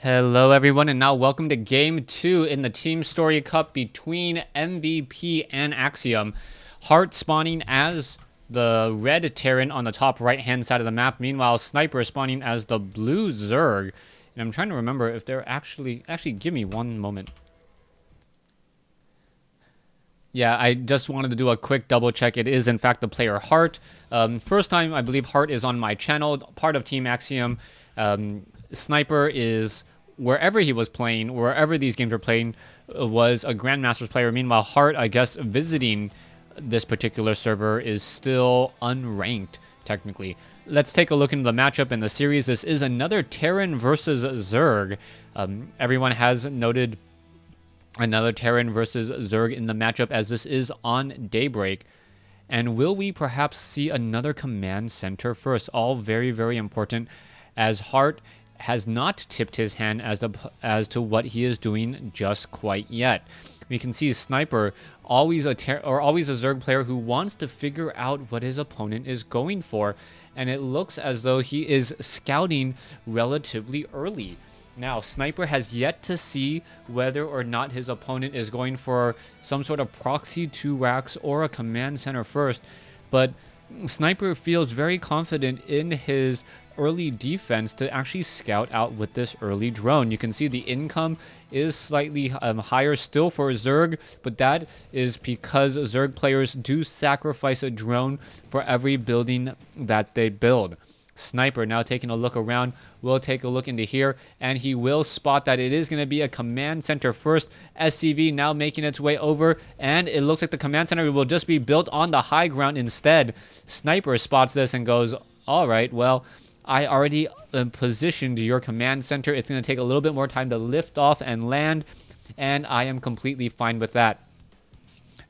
Hello everyone, and now welcome to Game 2 in the Teamstory Cup between MVP and Axiom. Heart spawning as the red Terran on the top right-hand side of the map. Meanwhile, Sniper spawning as the blue Zerg. And I'm trying to remember if they're actually give me one moment. Yeah, I just wanted to do a quick double check. It is in fact the player Heart. First time I believe Heart is on my channel, part of Team Axiom. Sniper is wherever he was playing, wherever these games were playing, was a Grandmasters player. Meanwhile, Heart, I guess, visiting this particular server is still unranked, technically. Let's take a look into the matchup in the series. This is another Terran versus Zerg. Everyone has noted another Terran versus Zerg in the matchup, as this is on Daybreak. And will we perhaps see another command center first? All very, very important, as Heart has not tipped his hand as to what he is doing just quite yet. We can see Sniper, always a Zerg player who wants to figure out what his opponent is going for, and it looks as though he is scouting relatively early. Now, Sniper has yet to see whether or not his opponent is going for some sort of proxy 2 racks or a command center first, but Sniper feels very confident in his early defense to actually scout out with this early drone. You can see the income is slightly higher still for Zerg, but that is because Zerg players do sacrifice a drone for every building that they build. Sniper now taking a look around, will take a look into here, and he will spot that it is going to be a command center first. SCV now making its way over, and it looks like the command center will just be built on the high ground instead. Sniper spots this and goes, all right, well, I already positioned your command center. It's going to take a little bit more time to lift off and land, and I am completely fine with that.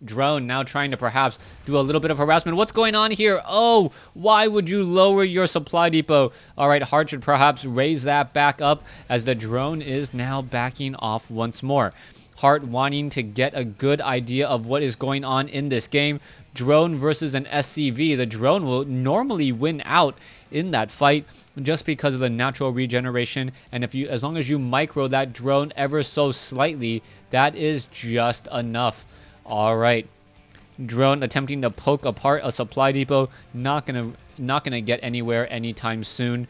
Drone now trying to perhaps do a little bit of harassment. What's going on here? Oh, why would you lower your supply depot? All right, Heart should perhaps raise that back up, as the drone is now backing off once more. Heart wanting to get a good idea of what is going on in this game. Drone versus an SCV. The drone will normally win out in that fight just because of the natural regeneration, and as long as you micro that drone ever so slightly, that is just enough. All right, drone attempting to poke apart a supply depot, not gonna get anywhere anytime soon,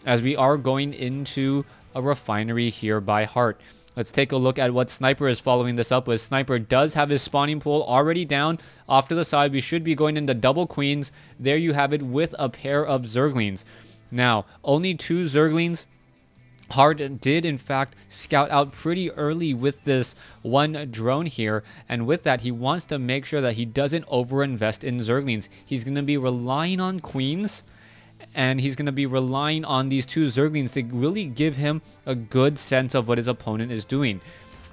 as we are going into a refinery here by Heart. Let's take a look at what Sniper is following this up with. Sniper does have his spawning pool already down off to the side. We should be going into double queens. There you have it, with a pair of Zerglings. Now, only 2 Zerglings. Heart did in fact scout out pretty early with this one drone here, and with that he wants to make sure that he doesn't overinvest in Zerglings. He's going to be relying on queens, and he's going to be relying on these 2 Zerglings to really give him a good sense of what his opponent is doing.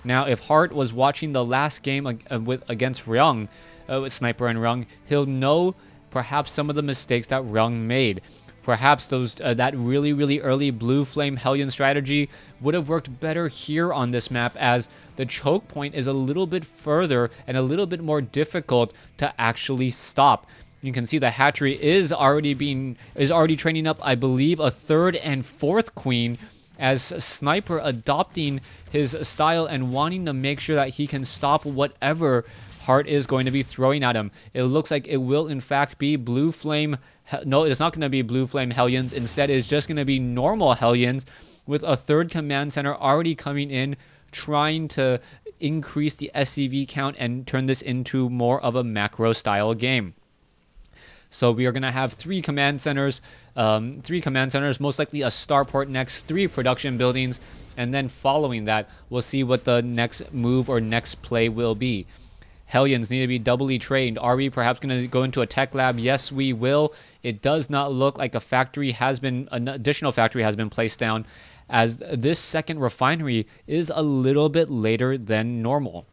Now, if Heart was watching the last game against Ryung, with Sniper and Ryung, he'll know perhaps some of the mistakes that Ryung made. Perhaps that really early Blue Flame Hellion strategy would have worked better here on this map, as the choke point is a little bit further and a little bit more difficult to actually stop. You can see the hatchery is already training up, I believe, a 3rd and 4th queen, as Sniper adopting his style and wanting to make sure that he can stop whatever Heart is going to be throwing at him. It looks like it will in fact be Blue Flame. No, it's not going to be Blue Flame Hellions. Instead, it's just going to be normal Hellions, with a 3rd command center already coming in, trying to increase the SCV count and turn this into more of a macro style game. So we are going to have 3 command centers, most likely a starport next, 3 production buildings, and then following that, we'll see what the next move or next play will be. Hellions need to be doubly trained. Are we perhaps going to go into a tech lab? Yes, we will. It does not look like an additional factory has been placed down, as this second refinery is a little bit later than normal.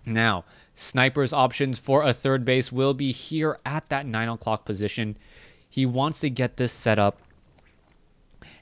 Now, Sniper's options for a 3rd base will be here at that 9 o'clock position. He wants to get this set up,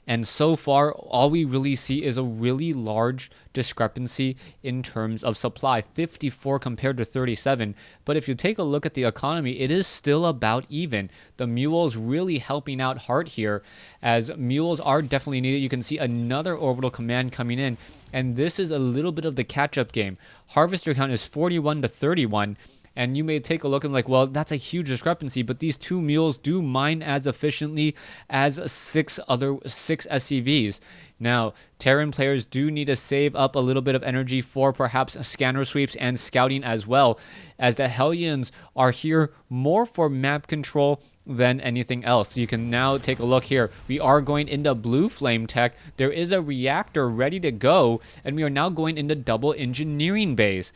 And so far, all we really see is a really large discrepancy in terms of supply, 54 compared to 37. But if you take a look at the economy, it is still about even. The mules really helping out Heart here, as mules are definitely needed. You can see another orbital command coming in, and this is a little bit of the catch-up game. Harvester count is 41 to 31. And you may take a look and like, well, that's a huge discrepancy, but these two mules do mine as efficiently as six SCVs. Now, Terran players do need to save up a little bit of energy for perhaps scanner sweeps and scouting as well, as the Hellions are here more for map control than anything else. So you can now take a look here. We are going into blue flame tech. There is a reactor ready to go, and we are now going into double engineering bays.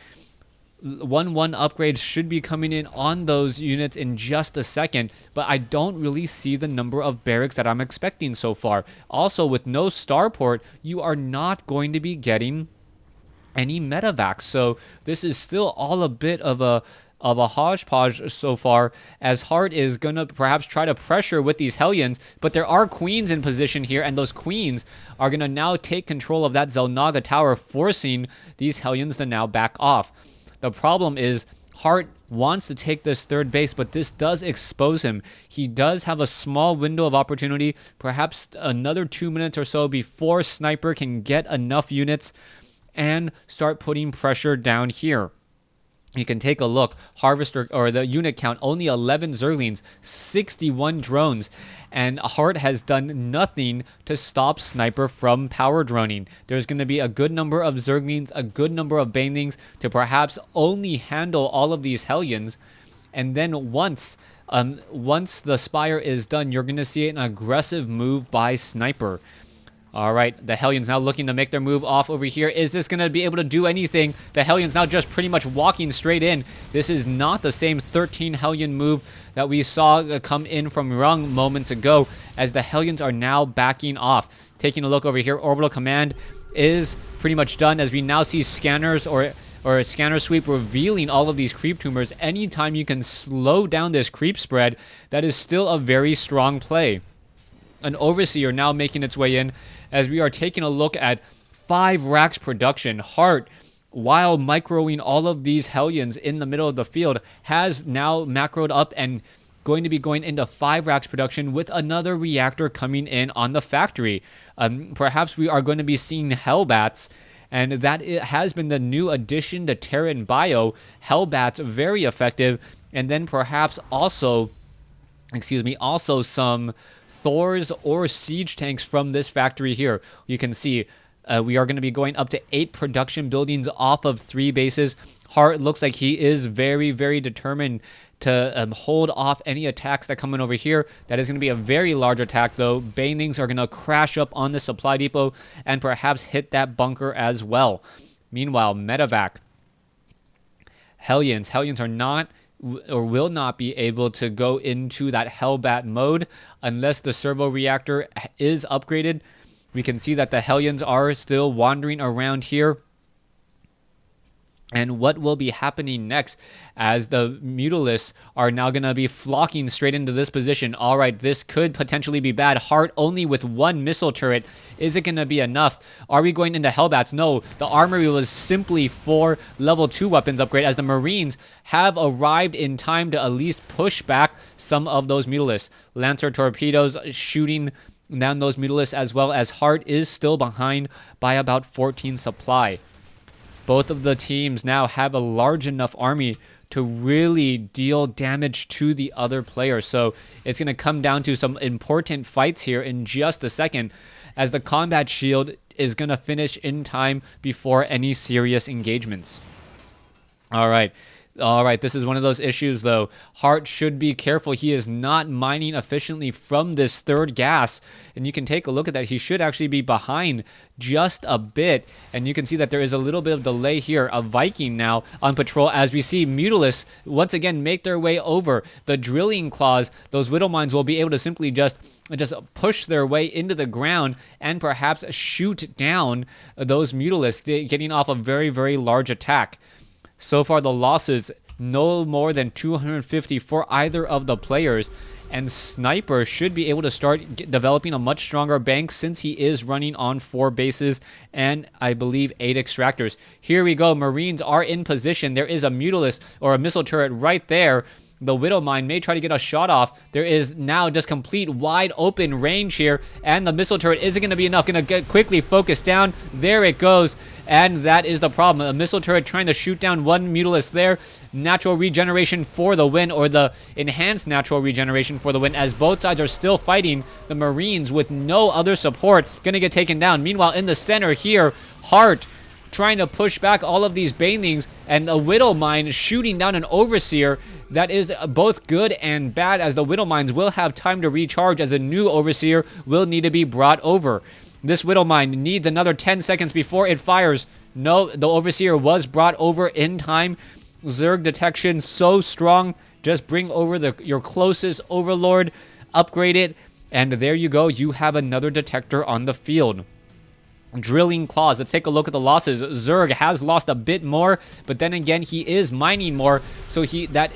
1-1 upgrades should be coming in on those units in just a second, but I don't really see the number of barracks that I'm expecting so far. Also, with no starport, you are not going to be getting any medevacs, so this is still all a bit of a hodgepodge so far, as Hart is gonna perhaps try to pressure with these Hellions, but there are queens in position here, and those queens are gonna now take control of that Zelnaga tower, forcing these Hellions to now back off. The problem is Hart wants to take this third base, but this does expose him. He does have a small window of opportunity, perhaps another 2 minutes or so before Sniper can get enough units and start putting pressure down here. You can take a look. Harvester, or the unit count, only 11 Zerglings, 61 drones, and Hart has done nothing to stop Sniper from power droning. There's going to be a good number of Zerglings, a good number of Banelings to perhaps only handle all of these Hellions, and then once the Spire is done, you're going to see an aggressive move by Sniper. All right, the Hellions now looking to make their move off over here. Is this going to be able to do anything? The Hellions now just pretty much walking straight in. This is not the same 13 Hellion move that we saw come in from Rung moments ago, as the Hellions are now backing off. Taking a look over here, Orbital Command is pretty much done, as we now see scanners or a scanner sweep revealing all of these creep tumors. Anytime you can slow down this creep spread, that is still a very strong play. An Overseer now making its way in, as we are taking a look at 5 racks production. Hart, while microing all of these Hellions in the middle of the field, has now macroed up and going to be going into 5 racks production with another reactor coming in on the factory. Perhaps we are going to be seeing Hellbats, and that has been the new addition to Terran Bio. Hellbats, very effective, and then perhaps also some Thors or siege tanks from this factory here. You can see we are going to be going up to 8 production buildings off of 3 bases. Hart looks like he is very, very determined to hold off any attacks that come in over here. That is going to be a very large attack, though. Banelings are going to crash up on the supply depot and perhaps hit that bunker as well. Meanwhile, medevac. Hellions are not or will not be able to go into that Hellbat mode unless the servo reactor is upgraded. We can see that the Hellions are still wandering around here. And what will be happening next, as the Mutalisks are now going to be flocking straight into this position. All right, this could potentially be bad. Hart only with 1 missile turret. Is it going to be enough? Are we going into Hellbats? No, the armory was simply for level 2 weapons upgrade, as the Marines have arrived in time to at least push back some of those Mutalisks. Lancer torpedoes shooting down those Mutalisks, as well as Hart is still behind by about 14 supply. Both of the teams now have a large enough army to really deal damage to the other player. So it's going to come down to some important fights here in just a second, as the combat shield is going to finish in time before any serious engagements. All right, this is one of those issues, though. Hart should be careful. He is not mining efficiently from this third gas, and you can take a look at that. He should actually be behind just a bit, and you can see that there is a little bit of delay here. A Viking now on patrol, as we see Mutalisks once again make their way over. The drilling claws, those Widow Mines, will be able to simply just push their way into the ground and perhaps shoot down those Mutalisks, getting off a very, very large attack. So far, the losses no more than 250 for either of the players. and Sniper should be able to start developing a much stronger bank since he is running on 4 bases and I believe 8 extractors. Here we go. Marines are in position. There is a Mutalisk or a missile turret right there. The Widow Mine may try to get a shot off. There is now just complete wide open range here, and the missile turret isn't going to be enough. Going to get quickly focused down. There it goes, and that is the problem. A missile turret trying to shoot down one Mutalisk there. Natural regeneration for the win, or the enhanced natural regeneration for the win, as both sides are still fighting. The Marines with no other support going to get taken down. Meanwhile, in the center here, Hart trying to push back all of these banelings, and a Widow Mine shooting down an Overseer. That is both good and bad, as the Widow Mines will have time to recharge, as a new Overseer will need to be brought over. This Widow Mine needs another 10 seconds before it fires. No, the Overseer was brought over in time. Zerg detection so strong. Just bring over your closest Overlord, upgrade it, and there you go. You have another detector on the field. Drilling Claws. Let's take a look at the losses. Zerg has lost a bit more, but then again, he is mining more, so that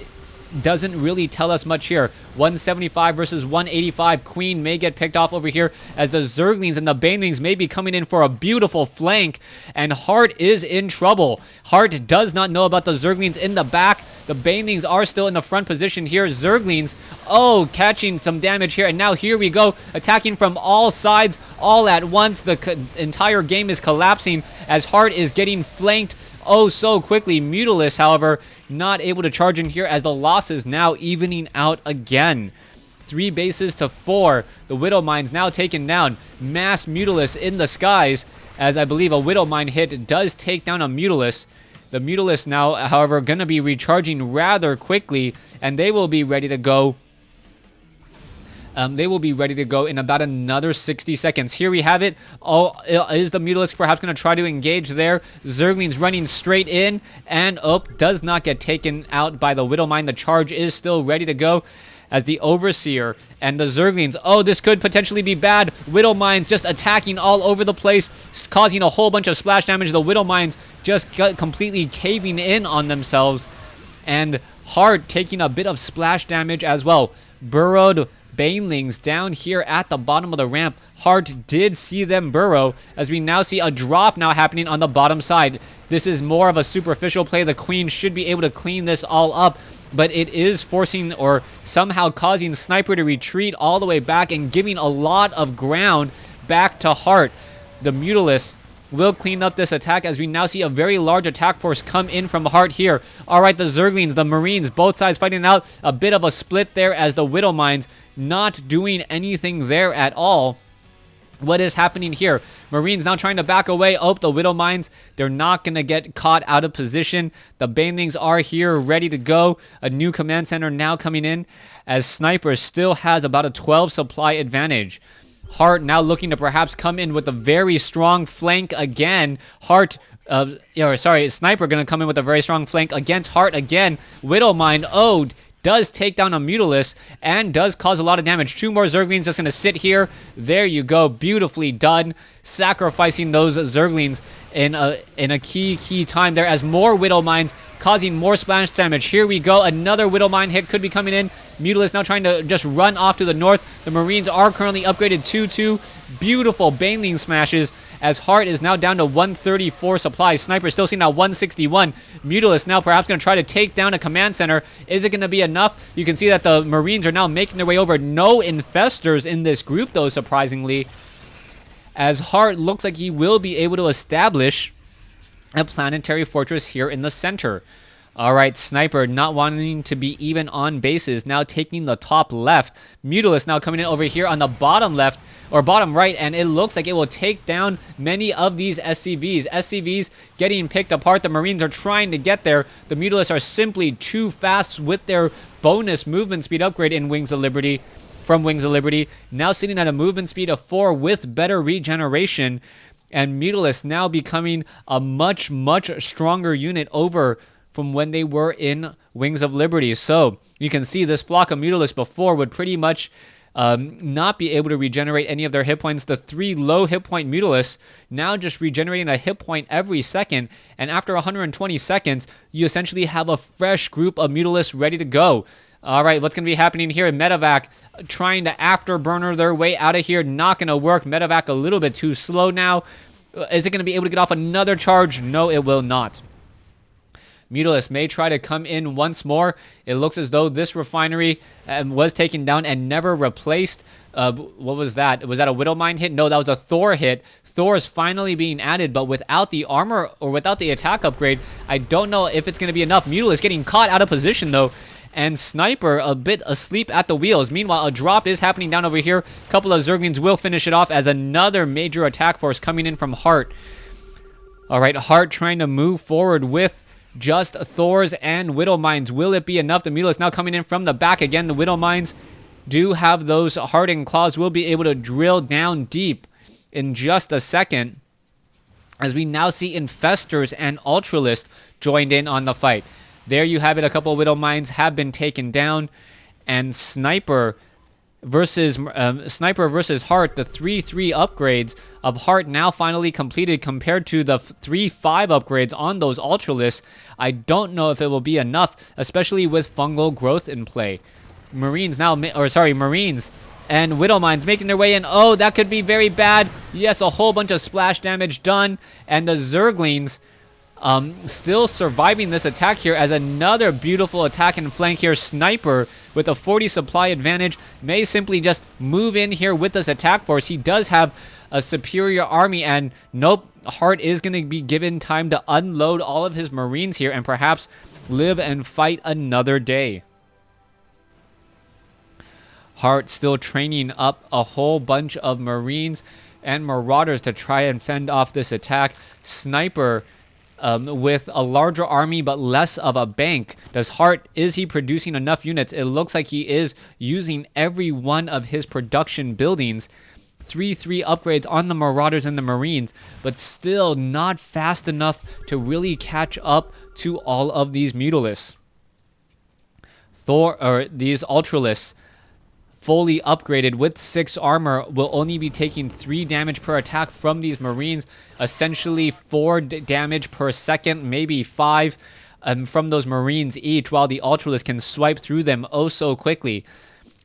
doesn't really tell us much here. 175 versus 185. Queen may get picked off over here, as the Zerglings and the Banelings may be coming in for a beautiful flank, and Hart is in trouble. Hart does not know about the Zerglings in the back. The Banelings are still in the front position here. Zerglings, catching some damage here, and now here we go, attacking from all sides, all at once. The entire game is collapsing as Hart is getting flanked so quickly. Mutalisk, however, not able to charge in here, as the losses now evening out again. 3 bases to 4. The Widow Mine's now taken down. Mass Mutalisk in the skies, as I believe a Widow Mine hit does take down a Mutalisk. The Mutalisk now, however, going to be recharging rather quickly, and they will be ready to go. They will be ready to go in about another 60 seconds. Here we have it. Is the Mutalisk perhaps going to try to engage there? Zerglings running straight in, and does not get taken out by the Widow Mine. The charge is still ready to go, as the Overseer and the Zerglings. This could potentially be bad. Widow Mines just attacking all over the place, causing a whole bunch of splash damage. The Widow Mines just completely caving in on themselves, and Hart taking a bit of splash damage as well. Burrowed Banelings down here at the bottom of the ramp. Hart did see them burrow, as we now see a drop now happening on the bottom side. This is more of a superficial play. The Queen should be able to clean this all up, but it is forcing or somehow causing Sniper to retreat all the way back and giving a lot of ground back to Hart. The Mutalisk will clean up this attack, as we now see a very large attack force come in from Hart here. Alright, the Zerglings, the Marines, both sides fighting out. A bit of a split there, as the Widow Mines not doing anything there at all. What is happening here? Marines now trying to back away. The Widow Mines, they're not going to get caught out of position. The Banelings are here ready to go. A new command center now coming in, as Sniper still has about a 12 supply advantage. Hart now looking to perhaps come in with a very strong flank again. Sniper going to come in with a very strong flank against Hart again. Widow Mine, does take down a Mutalisk and does cause a lot of damage. 2 more Zerglings just going to sit here. There you go. Beautifully done. Sacrificing those Zerglings in a key time there, as more Widow Mines causing more splash damage. Here we go. Another Widow Mine hit could be coming in. Mutalisk now trying to just run off to the north. The Marines are currently upgraded 2-2. Beautiful Baneling smashes, as Hart is now down to 134 supplies. Sniper still seeing now 161. Mutalisk now perhaps going to try to take down a command center. Is it going to be enough? You can see that the Marines are now making their way over. No infestors in this group, though, surprisingly, as Hart looks like he will be able to establish a planetary fortress here in the center. Alright, Sniper not wanting to be even on bases, now taking the top left. Mutalisk now coming in over here on the bottom left, or bottom right, and it looks like it will take down many of these SCVs. SCVs getting picked apart. The Marines are trying to get there. The Mutalisk are simply too fast with their bonus movement speed upgrade in Wings of Liberty. From Wings of Liberty, now sitting at a movement speed of 4 with better regeneration, and Mutalisk now becoming a much stronger unit over from when they were in Wings of Liberty. So you can see this flock of Mutalisk before would pretty much not be able to regenerate any of their hit points. The 3 low hit point Mutalisks now just regenerating a hit point every second, and after 120 seconds, you essentially have a fresh group of Mutalisks ready to go. All right, what's going to be happening here? Medevac trying to afterburner their way out of here. Not going to work. Medevac a little bit too slow now. Is it going to be able to get off another charge? No, it will not. Mutalisk may try to come in once more. It looks as though this refinery was taken down and never replaced. What was that? Was that a Widowmine hit? No, that was a Thor hit. Thor is finally being added, but without the armor or without the attack upgrade, I don't know if it's going to be enough. Mutalisk getting caught out of position, though. And Sniper a bit asleep at the wheels. Meanwhile, a drop is happening down over here. A couple of Zerglings will finish it off as another major attack force coming in from Hart. All right, Hart trying to move forward with just Thors and Widowmines. Will it be enough? The Mutalisk now coming in from the back again. The Widowmines do have those hardened claws. Will be able to drill down deep in just a second, as we now see Infestors and Ultralist joined in on the fight. There you have it. A couple of Widowmines have been taken down, and Sniper versus Hart, the 3-3 upgrades of Hart now finally completed compared to the 3-5 upgrades on those Ultralists. I don't know if it will be enough, especially with fungal growth in play. Marines and Widowmines making their way in. Oh, that could be very bad. Yes, a whole bunch of splash damage done, and the Zerglings still surviving this attack here, as another beautiful attack and flank here. Sniper with a 40 supply advantage may simply just move in here with this attack force. He does have a superior army, and nope, Hart is going to be given time to unload all of his Marines here and perhaps live and fight another day. Hart still training up a whole bunch of Marines and Marauders to try and fend off this attack. Sniper with a larger army but less of a bank. Is he producing enough units? It looks like he is using every one of his production buildings. 3-3 upgrades on the Marauders and the Marines, but still not fast enough to really catch up to all of these Mutalisks. These Ultralists, fully upgraded with 6 armor, will only be taking 3 damage per attack from these Marines, essentially 4 damage per second, maybe 5 from those Marines each, while the Ultralists can swipe through them oh so quickly.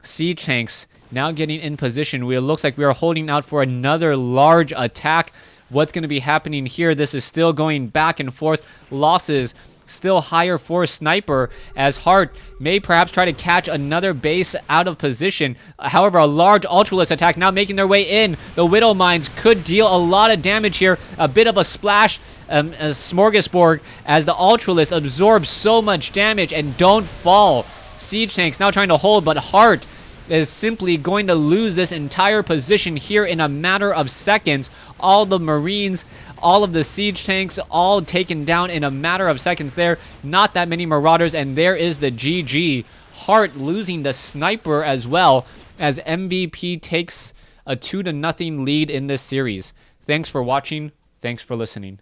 Siege tanks now getting in position. It looks like we are holding out for another large attack. What's going to be happening here? This is still going back and forth. Losses still higher for Sniper, as Hart may perhaps try to catch another base out of position. However, a large Ultralist attack now making their way in. The Widowmines could deal a lot of damage here. A bit of a splash, a smorgasbord, as the Ultralist absorbs so much damage and don't fall. Siege tanks now trying to hold, but Hart is simply going to lose this entire position here in a matter of seconds. All the Marines, all of the siege tanks, all taken down in a matter of seconds there. Not that many Marauders, and there is the GG. Hart losing the Sniper as well, as MVP takes a 2-0 lead in this series. Thanks for watching. Thanks for listening.